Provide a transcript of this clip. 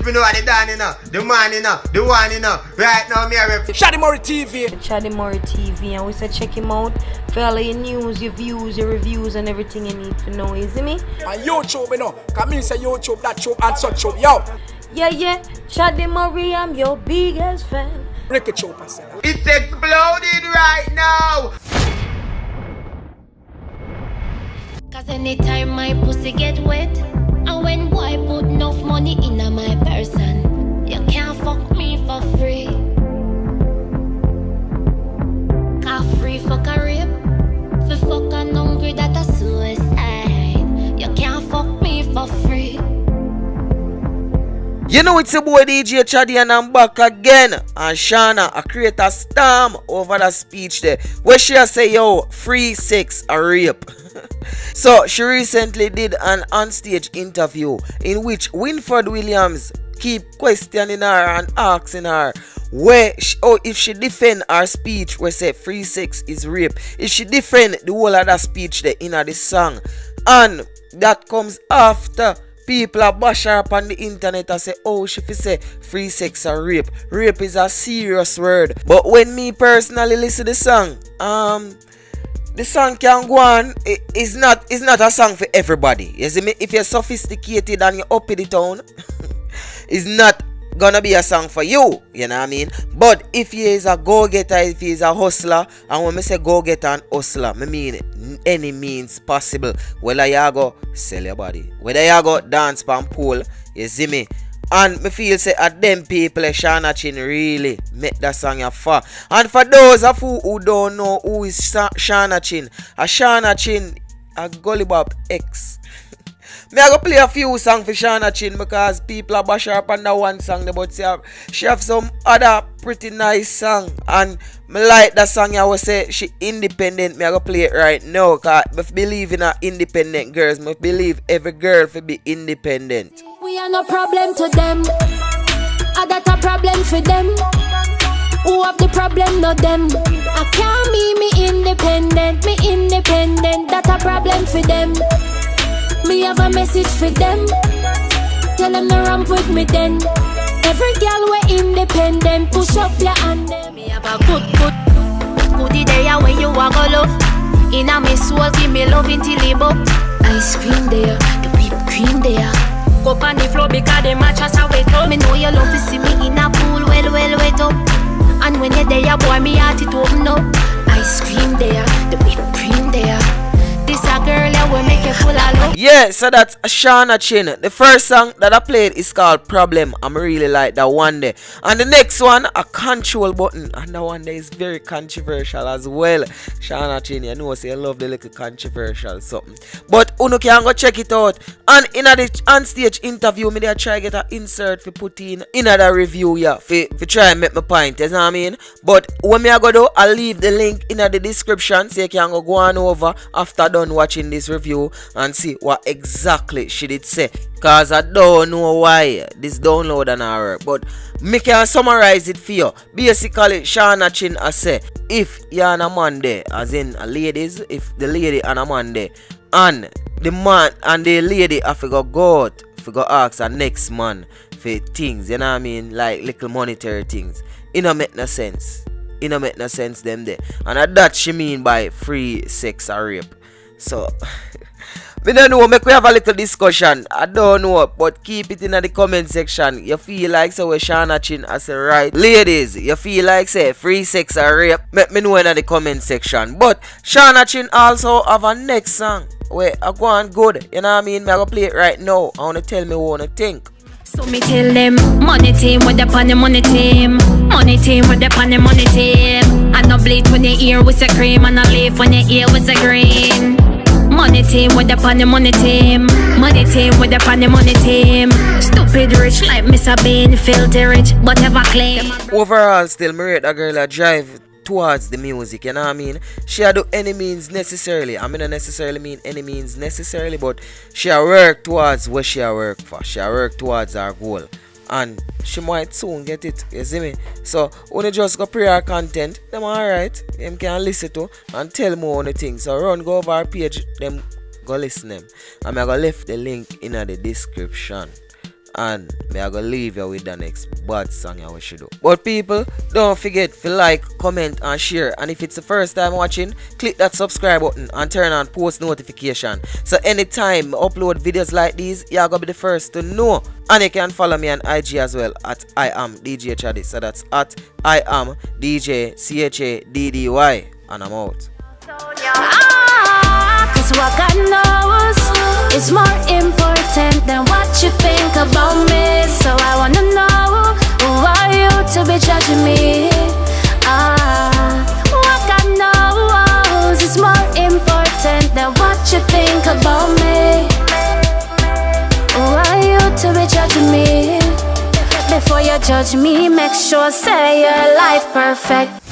you know the Dan, you know, the man, you know, the one, you know. Right now, me are Chaddy TV. Chaddy TV, and we say check him out for all your news, your views, your reviews, and everything you need to know, you see me? On YouTube, you know, come in say YouTube, that tube, and such tube, yo. Yeah, Chaddy, I'm your biggest fan. Ricky Chopper said that. It's exploding right now. Cause anytime my pussy get wet, and when boy put enough money in my person, you can't fuck me for free. Car free fuck a rape, for fuck an hungry that a suicide. You can't fuck me for free. You know it's a boy DJ Chaddy and I'm back again. And Shauna, I create a storm over that speech there where she say, yo, free sex a rape. So she recently did an onstage interview in which Winford Williams keep questioning her and asking her if she defend her speech where say free sex is rape. If she defend the whole of that speech there in this song. And that comes after people are bash her up on the internet and say, oh, she say free sex or rape. Rape is a serious word. But when me personally listen to the song, the song can go on. It's not a song for everybody. You see me? If you're sophisticated and you're up in the town, it's not gonna be a song for you. You know what I mean? But if he is a go-getter, if he is a hustler, and when I say go-getter and hustler, I mean any means possible. Whether you go sell your body, whether you go dance pan pool, you see me? And me feel say at them people Shauna Chyn really make that song a far. And for those of you who don't know who is Shauna Chyn, Shauna Chyn a Gully Bop X. Me I go play a few songs for Shauna Chyn because people are bash her up on that one song, but she have some other pretty nice song. And me like that song I will say she independent. Me I go play it right now because I believe in independent girls. Me believe every girl should be independent. We are no problem to them. That a problem for them. Who have the problem, not them. I can't be me independent. That a problem for them. Me have a message for them. Tell them to ramp with me then. Every girl we independent. Push up your hand them. Me have a goodie day when you walk all love. Inna me soul give me love until it up. Ice cream there, the whipped cream there. Go on the floor because the mattress are wet up. Me know you love to see me in a pool well wet up. And when you're there boy me heart it open up. Ice cream there, the whipped cream there. This a girl that will make you full of love. Yeah, so that's Shauna Chyn. The first song that I played is called Problem. I'm really like that one there. And the next one, a Control Button. And that one there is very controversial as well. Shauna Chyn, you know, say I love the little controversial something. But you can go check it out. And in the onstage interview, me they try get an insert for put in the review, yeah, for try and make my point, you know what I mean? But when me I go do, I'll leave the link in the description so you can go on over after done watching this review and see what exactly she did say. Cause I don't know why this download and her, but me can summarize it for you. Basically, Shauna Chyn I say, if you're on a man there, as in ladies, if the lady on a man there, and the man and the lady have to go out, go ask the next man for things, you know what I mean, like little monetary things. It don't make no sense. It don't make no sense them there. And that she mean by free sex or rape. So we don't know, make we have a little discussion. I don't know, but keep it in the comment section. You feel like so with Shauna Chyn I say right. Ladies, you feel like say free sex or rape? Let me know in the comment section. But Shauna Chyn also have a next song where I go on good. You know what I mean? I go play it right now. I wanna tell me what I wanna think. So me tell them, money team with the pan the money team. Money team with the pan the money team. I no bleed when you ear with the cream, and I leave when you ear with the green. Money team with the pan the money team. Money team with the pan the money team. Stupid rich like Mr. Bean, filthy rich, but ever claim. Overall, still me rate a girl that drive towards the music, you know what I mean? She do any means necessarily. I mean, not necessarily mean any means necessarily, but she work towards what she work for. She work towards her goal, and she might soon get it. You see me? So when you just go pray her content, them alright. Them can listen to and tell more on the things. So run go over our page, them go listen them. I'm gonna left the link in the description. and me I go leave you with the next bad song you should do. But people, don't forget to like, comment and share, and if it's the first time watching, click that subscribe button and turn on post notification, so anytime I upload videos like these, you're gonna be the first to know. And you can follow me on IG as well at I am DJ Chaddy, so that's at I am DJ CHADDY, and I'm out. Cause what God knows is more important than what you think about me. So I wanna know, who are you to be judging me? What God knows is more important than what you think about me. Who are you to be judging me? Before you judge me, make sure say your life perfect.